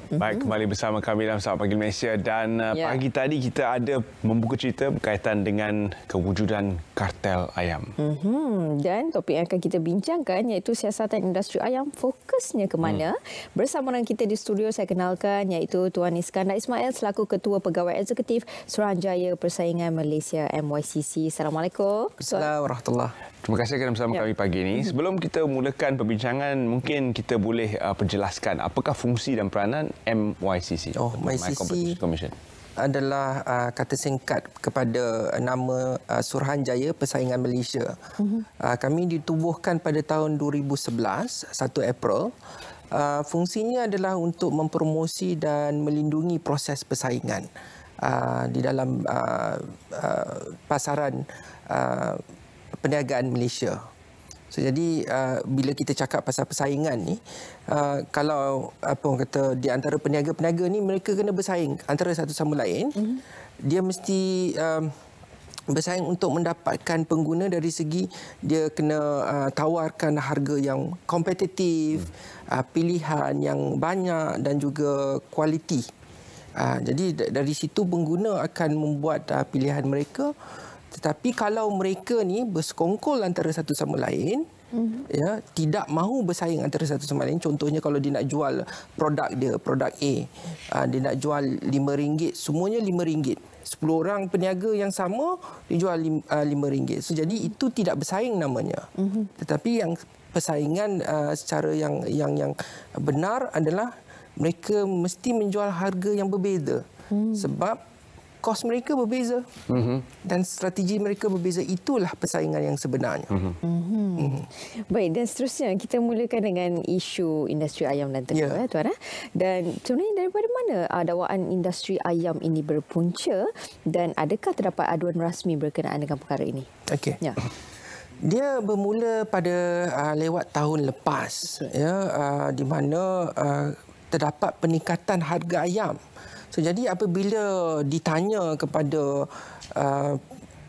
Baik, kembali bersama kami dalam Selamat Pagi Malaysia dan pagi tadi kita ada membuka cerita berkaitan dengan kewujudan kartel ayam. Dan topik yang akan kita bincangkan iaitu siasatan industri ayam, fokusnya ke mana? Bersama dengan kita di studio saya kenalkan iaitu Tuan Iskandar Ismail selaku Ketua Pegawai Eksekutif Suruhanjaya Persaingan Malaysia MYCC. Assalamualaikum. Assalamualaikum warahmatullahi. Terima kasih kerana bersama kami pagi ini. Sebelum kita mulakan perbincangan, mungkin kita boleh perjelaskan apakah fungsi dan peranan MYCC. MYCC adalah kata singkat kepada nama Suruhanjaya Persaingan Malaysia. Kami ditubuhkan pada tahun 2011, 1 April. Fungsinya adalah untuk mempromosi dan melindungi proses persaingan di dalam pasaran perniagaan Malaysia. So, jadi bila kita cakap pasal persaingan ni, kalau apa orang kata di antara peniaga-peniaga ni mereka kena bersaing antara satu sama lain. Dia mesti bersaing untuk mendapatkan pengguna dari segi dia kena tawarkan harga yang kompetitif, pilihan yang banyak dan juga kualiti. Jadi dari situ pengguna akan membuat pilihan mereka. Tetapi kalau mereka ni bersekongkol antara satu sama lain, ya, tidak mahu bersaing antara satu sama lain. Contohnya kalau dia nak jual produk dia, produk A, dia nak jual RM5, semuanya RM5. 10 orang peniaga yang sama dijual RM5. So, jadi itu tidak bersaing namanya. Tetapi yang persaingan secara yang benar adalah mereka mesti menjual harga yang berbeza. Sebab kos mereka berbeza dan strategi mereka berbeza. Itulah persaingan yang sebenarnya. Baik, dan seterusnya kita mulakan dengan isu industri ayam dan telur, Tuan. Dan sebenarnya daripada mana dakwaan industri ayam ini berpunca dan adakah terdapat aduan rasmi berkenaan dengan perkara ini? Okey. Ya. Dia bermula pada lewat tahun lepas, ya, di mana terdapat peningkatan harga ayam. So, jadi apabila ditanya kepada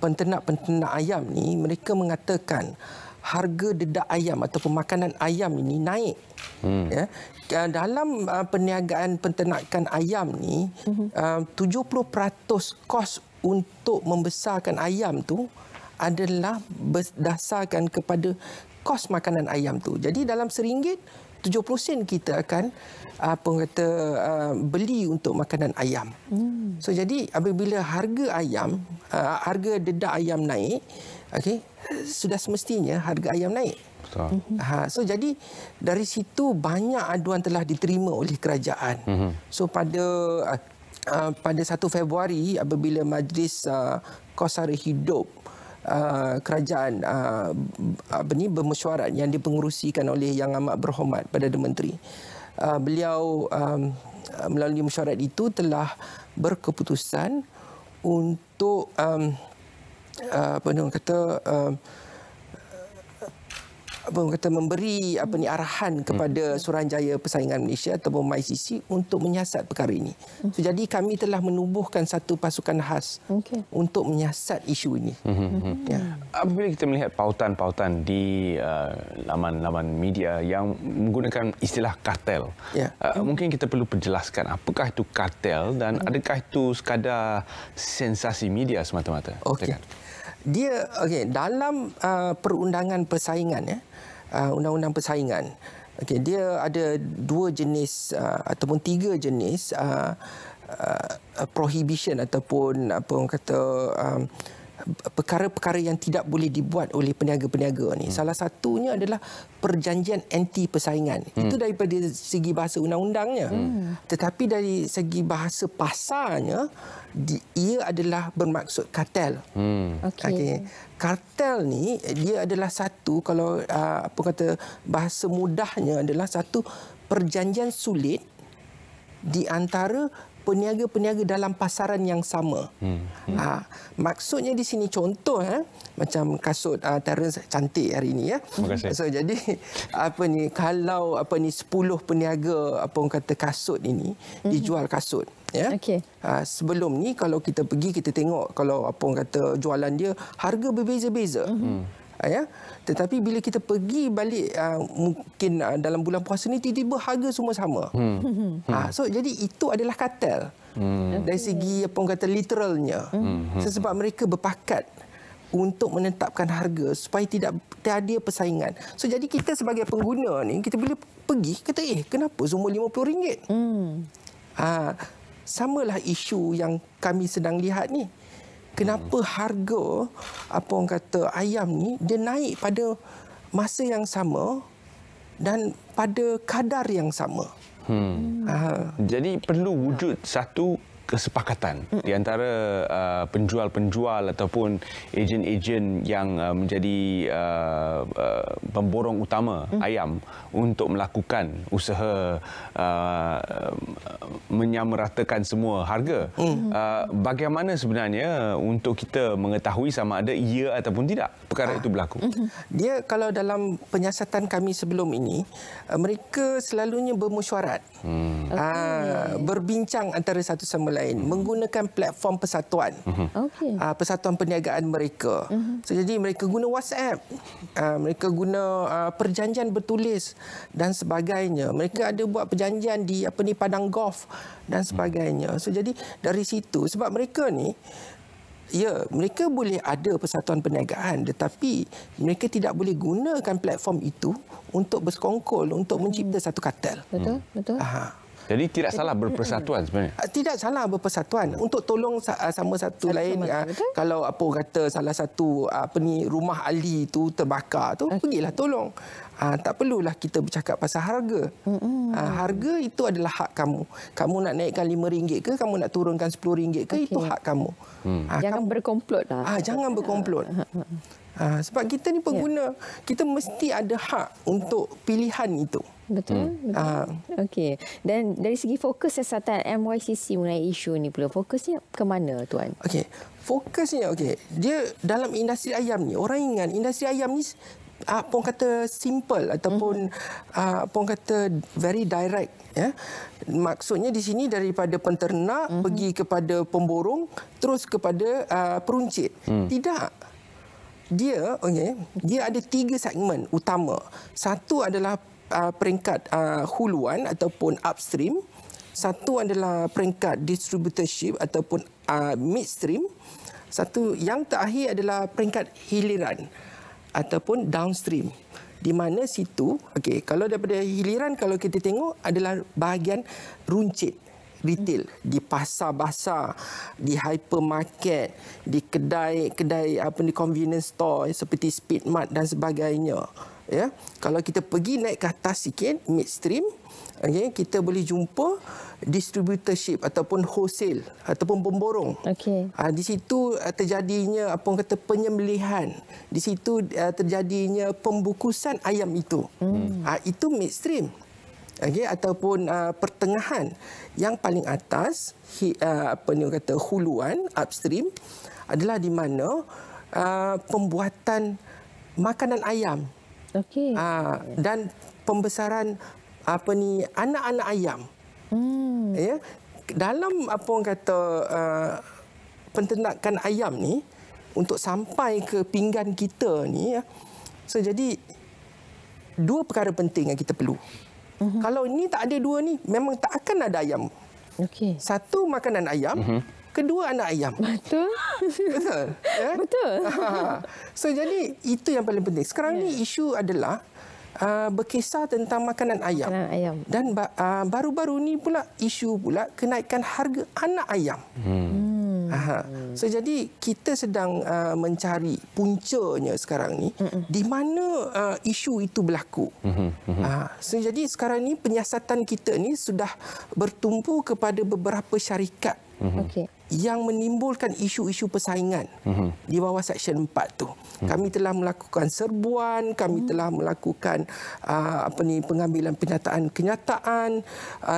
penternak-penternak ayam ni, mereka mengatakan harga dedak ayam ataupun makanan ayam ini naik. Ya. Dalam perniagaan penternakan ayam ni, 70% kos untuk membesarkan ayam tu adalah berdasarkan kepada kos makanan ayam tu. Jadi dalam RM1, 70 sen kita akan beli untuk makanan ayam. So, jadi apabila harga ayam, harga dedak ayam naik, okey, sudah semestinya harga ayam naik. Betul. So, jadi dari situ banyak aduan telah diterima oleh kerajaan. So, pada 1 Februari apabila Majlis Kos Sara Hidup kerajaan bermesyuarat yang dipengerusikan oleh Yang Amat Berhormat Perdana Menteri, beliau melalui mesyuarat itu telah berkeputusan untuk memberi arahan kepada Suruhanjaya Persaingan Malaysia ataupun MYCC untuk menyiasat perkara ini. So, jadi kami telah menubuhkan satu pasukan khas untuk menyiasat isu ini. Apabila kita melihat pautan-pautan di laman-laman media yang menggunakan istilah kartel, mungkin kita perlu perjelaskan apakah itu kartel dan adakah itu sekadar sensasi media semata-mata? Dia dalam perundangan persaingan, undang-undang persaingan, dia ada 2 jenis ataupun 3 jenis prohibition ataupun perkara-perkara yang tidak boleh dibuat oleh peniaga-peniaga ni. Salah satunya adalah perjanjian anti persaingan. Itu daripada segi bahasa undang-undangnya. Tetapi dari segi bahasa pasarnya, ia adalah bermaksud kartel. Kartel ni dia adalah satu, kalau bahasa mudahnya adalah satu perjanjian sulit di antara peniaga-peniaga dalam pasaran yang sama. Maksudnya di sini contoh, macam kasut Terence cantik hari ini, ya. Terima kasih. So, jadi kalau 10 peniaga kasut ini dijual kasut, ya. Sebelum ni kalau kita pergi kita tengok kalau jualan dia harga berbeza-beza. Ya, tetapi bila kita pergi balik mungkin dalam bulan puasa ni tiba-tiba harga semua sama. So jadi itu adalah kartel. Dari segi apa orang kata literalnya. Sebab mereka berpakat untuk menetapkan harga supaya tidak ada persaingan. So jadi kita sebagai pengguna ni, kita bila pergi kata kenapa semua RM50? Samalah isu yang kami sedang lihat ni. Kenapa harga apa orang kata ayam ni dia naik pada masa yang sama dan pada kadar yang sama. Jadi perlu wujud satu kesepakatan di antara penjual-penjual ataupun ejen-ejen yang menjadi pemborong utama ayam untuk melakukan usaha menyamaratakan semua harga. Bagaimana sebenarnya untuk kita mengetahui sama ada ya ataupun tidak perkara itu berlaku? Dia kalau dalam penyiasatan kami sebelum ini, mereka selalunya bermesyuarat. Berbincang antara satu sama lain menggunakan platform persatuan. Persatuan perniagaan mereka. So, jadi mereka guna WhatsApp. Mereka guna perjanjian bertulis dan sebagainya. Mereka ada buat perjanjian di padang golf dan sebagainya. So, jadi dari situ sebab mereka ni mereka boleh ada persatuan perniagaan tetapi mereka tidak boleh gunakan platform itu untuk bersekongkol untuk mencipta satu kartel. Betul. Jadi tidak salah berpersatuan sebenarnya. Tidak salah berpersatuan untuk tolong sama satu lain. Kalau apa kata salah satu rumah ahli itu terbakar tu, pergilah tolong. Tak perlulah kita bercakap pasal harga. Harga itu adalah hak kamu. Kamu nak naikkan RM5 ke, kamu nak turunkan RM10 ke, itu hak kamu. Jangan berkomplot lah. Jangan berkomplot. Sebab kita ni pengguna, kita mesti ada hak untuk pilihan itu. Betul. Okey. Dan dari segi fokus siasatan MYCC mengenai isu ni pula, fokusnya ke mana tuan? Okey. Fokusnya dia dalam industri ayam ni, orang ingat industri ayam ni apa orang kata simple ataupun apa orang kata very direct, ya. Maksudnya di sini daripada penternak pergi kepada pemborong terus kepada peruncit. Tidak. Dia ada 3 segmen utama. Satu adalah peringkat huluan ataupun upstream. Satu adalah peringkat distributorship ataupun midstream. Satu yang terakhir adalah peringkat hiliran ataupun downstream. Di mana situ, kalau daripada hiliran kalau kita tengok adalah bahagian runcit, retail, di pasar basah, di hypermarket, di kedai convenience store seperti Speedmart dan sebagainya. Ya, kalau kita pergi naik ke atas sikit, midstream, kita boleh jumpa distributorship ataupun wholesale ataupun pemborong. Di situ terjadinya apa orang kata penyembelihan. Di situ terjadinya pembukusan ayam itu. Itu midstream. Ataupun pertengahan. Yang paling atas huluan, upstream adalah di mana pembuatan makanan ayam. Dan pembesaran anak-anak ayam. Ya, dalam apa orang kata penternakan ayam ni untuk sampai ke pinggan kita ni, ya. So jadi 2 perkara penting yang kita perlu. Kalau ini tak ada 2 ni, memang tak akan ada ayam. Satu, makanan ayam. Kedua, anak ayam. Betul. Betul. Ya? Betul. So jadi itu yang paling penting. Sekarang ni isu adalah berkisar tentang makanan ayam. Dan baru-baru ni pula isu pula kenaikan harga anak ayam. So jadi kita sedang mencari puncanya sekarang ni di mana isu itu berlaku. So jadi sekarang ni penyiasatan kita ni sudah bertumpu kepada beberapa syarikat yang menimbulkan isu-isu persaingan di bawah Seksyen 4 tu. Kami telah melakukan serbuan, kami telah melakukan pengambilan kenyataan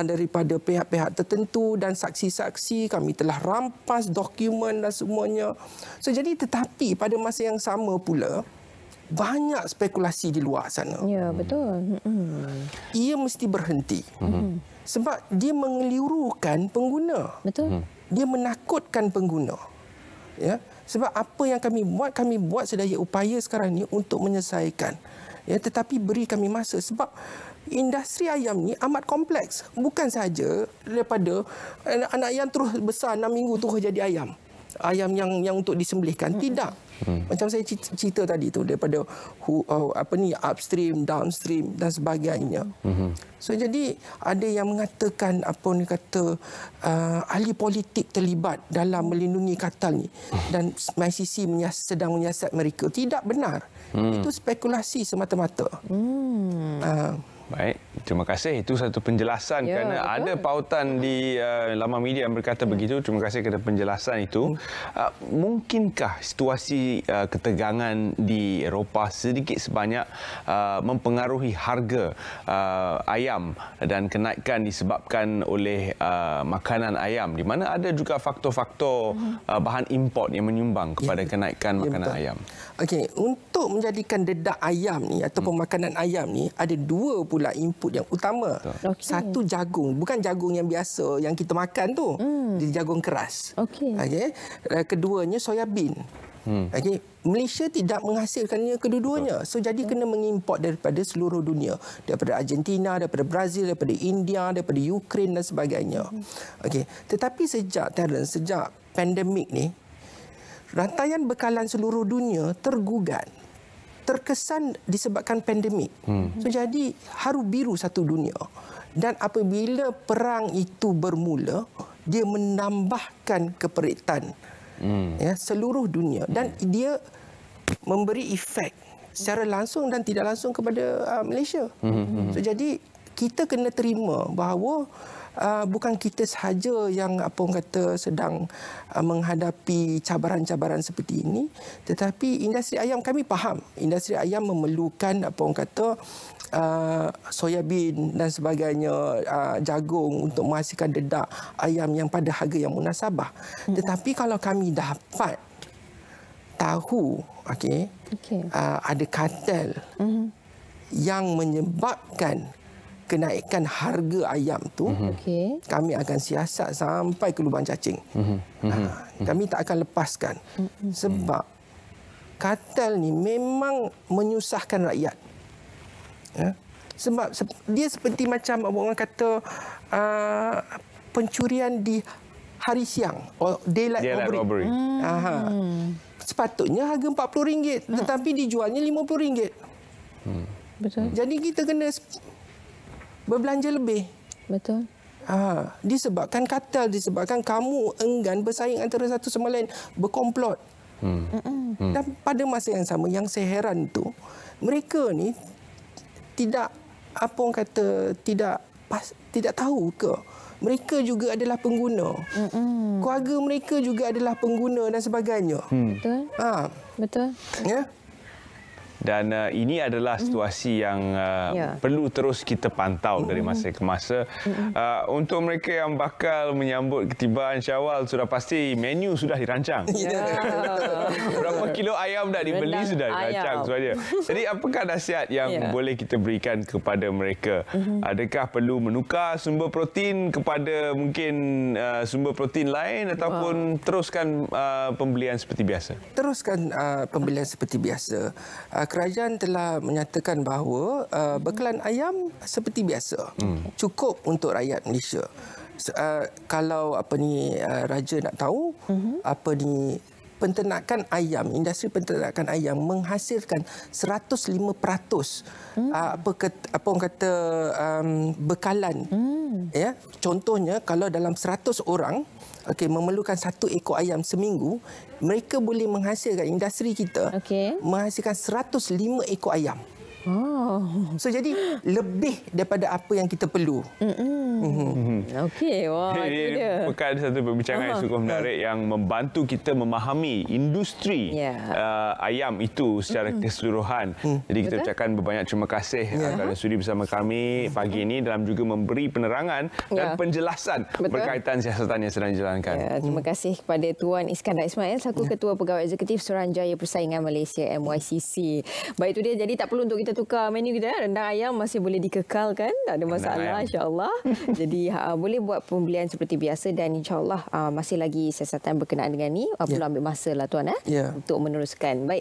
daripada pihak-pihak tertentu dan saksi-saksi, kami telah rampas dokumen dan semuanya. So jadi tetapi pada masa yang sama pula banyak spekulasi di luar sana. Ya, betul. Ia mesti berhenti. Sebab dia mengelirukan pengguna. Betul. Dia menakutkan pengguna. Ya. Sebab apa yang kami buat sedaya upaya sekarang ni untuk menyelesaikan. Ya, tetapi beri kami masa sebab industri ayam ni amat kompleks. Bukan sahaja daripada anak ayam terus besar 6 minggu terus jadi ayam. Ayam yang untuk disembelihkan. Tidak. Macam saya cerita tadi tu daripada upstream, downstream dan sebagainya. So jadi ada yang mengatakan ahli politik terlibat dalam melindungi kartel ni dan MyCC sedang menyiasat mereka. Tidak benar. Itu spekulasi semata-mata. Baik, terima kasih. Itu satu penjelasan kerana betul. Ada pautan di laman media yang berkata begitu. Terima kasih kerana penjelasan itu. Mungkinkah situasi ketegangan di Eropah sedikit sebanyak mempengaruhi harga ayam dan kenaikan disebabkan oleh makanan ayam di mana ada juga faktor-faktor bahan import yang menyumbang kepada kenaikan makanan ayam? Okey, untuk menjadikan dedak ayam ni ataupun makanan ayam ni ada dua pula input yang utama. Okay. Satu jagung, bukan jagung yang biasa yang kita makan tu. Dia jagung keras. Okey. Keduanya soya bean. Okey, Malaysia tidak menghasilkannya kedua-duanya. So jadi kena mengimport daripada seluruh dunia, daripada Argentina, daripada Brazil, daripada India, daripada Ukraine dan sebagainya. Okey, tetapi sejak pandemik ni rantaian bekalan seluruh dunia tergugat. Terkesan disebabkan pandemik. So jadi haru biru satu dunia. Dan apabila perang itu bermula, dia menambahkan keperitan seluruh dunia dan dia memberi efek secara langsung dan tidak langsung kepada Malaysia. So jadi kita kena terima bahawa bukan kita sahaja yang sedang menghadapi cabaran-cabaran seperti ini, tetapi industri ayam kami faham. Industri ayam memerlukan soya bean dan sebagainya, jagung untuk menghasilkan dedak ayam yang pada harga yang munasabah. Tetapi kalau kami dapat tahu ada kartel yang menyebabkan kenaikan harga ayam tu, kami akan siasat sampai ke lubang cacing. Kami tak akan lepaskan. Sebab kartel ni memang menyusahkan rakyat. Sebab dia seperti macam orang kata pencurian di hari siang, daylight robbery. Sepatutnya harga RM40, tetapi dijualnya RM50. Betul. Jadi kita kena berbelanja lebih. Betul. Disebabkan kartel, disebabkan kamu enggan bersaing antara satu sama lain, berkomplot. Dan pada masa yang sama, yang saya heran tu, mereka ni tidak tidak tahu ke mereka juga adalah pengguna. Keluarga mereka juga adalah pengguna dan sebagainya. Betul. Betul. Ya. Dan ini adalah situasi yang perlu terus kita pantau dari masa ke masa. Untuk mereka yang bakal menyambut ketibaan Syawal, sudah pasti menu sudah dirancang. Berapa kilo ayam dah dibeli sudah dirancang saja. Jadi apakah nasihat yang boleh kita berikan kepada mereka? Adakah perlu menukar sumber protein kepada mungkin sumber protein lain ataupun teruskan pembelian seperti biasa? Teruskan pembelian seperti biasa. Kerajaan telah menyatakan bahawa bekalan ayam seperti biasa. Cukup untuk rakyat Malaysia. Kalau raja nak tahu, penternakan ayam, industri penternakan ayam menghasilkan 105% bekalan. Ya, contohnya kalau dalam 100 orang memerlukan 1 ekor ayam seminggu, mereka boleh menghasilkan, industri kita menghasilkan 105 ekor ayam. So jadi lebih daripada apa yang kita perlu. Okey, wah, itu dia. Bukan satu perbincangan yang cukup menarik yang membantu kita memahami industri ayam itu secara keseluruhan. Jadi kita ucapkan berbanyak terima kasih kerana sudi bersama kami pagi ini dalam juga memberi penerangan dan penjelasan berkaitan siasatan yang sedang dijalankan. Terima kasih kepada Tuan Iskandar Ismail selaku Ketua Pegawai Eksekutif Suruhanjaya Persaingan Malaysia MYCC. Baik, itu dia. Jadi tak perlu untuk kita kita tukar menu kita. Rendang ayam masih boleh dikekalkan, tak ada masalah, insya-Allah. Jadi boleh buat pembelian seperti biasa dan insya-Allah masih lagi siasatan berkenaan dengan ni. Perlu ambil masa lah tuan untuk meneruskan. Baik.